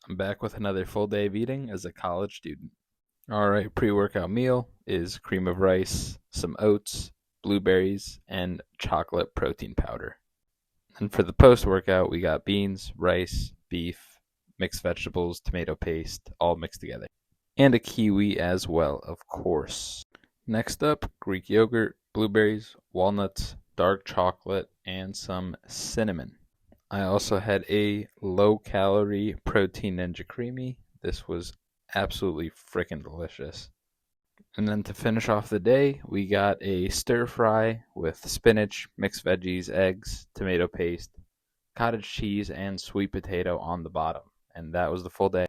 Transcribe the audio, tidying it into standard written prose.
I'm back with another full day of eating as a college student. Alright, pre-workout meal is cream of rice, some oats, blueberries, and chocolate protein powder. And for the post-workout, we got beans, rice, beef, mixed vegetables, tomato paste, all mixed together. And a kiwi as well, of course. Next up, Greek yogurt, blueberries, walnuts, dark chocolate, and some cinnamon. I also had a low-calorie protein Ninja Creamy. This was absolutely freaking delicious. And then to finish off the day, we got a stir fry with spinach, mixed veggies, eggs, tomato paste, cottage cheese, and sweet potato on the bottom. And that was the full day.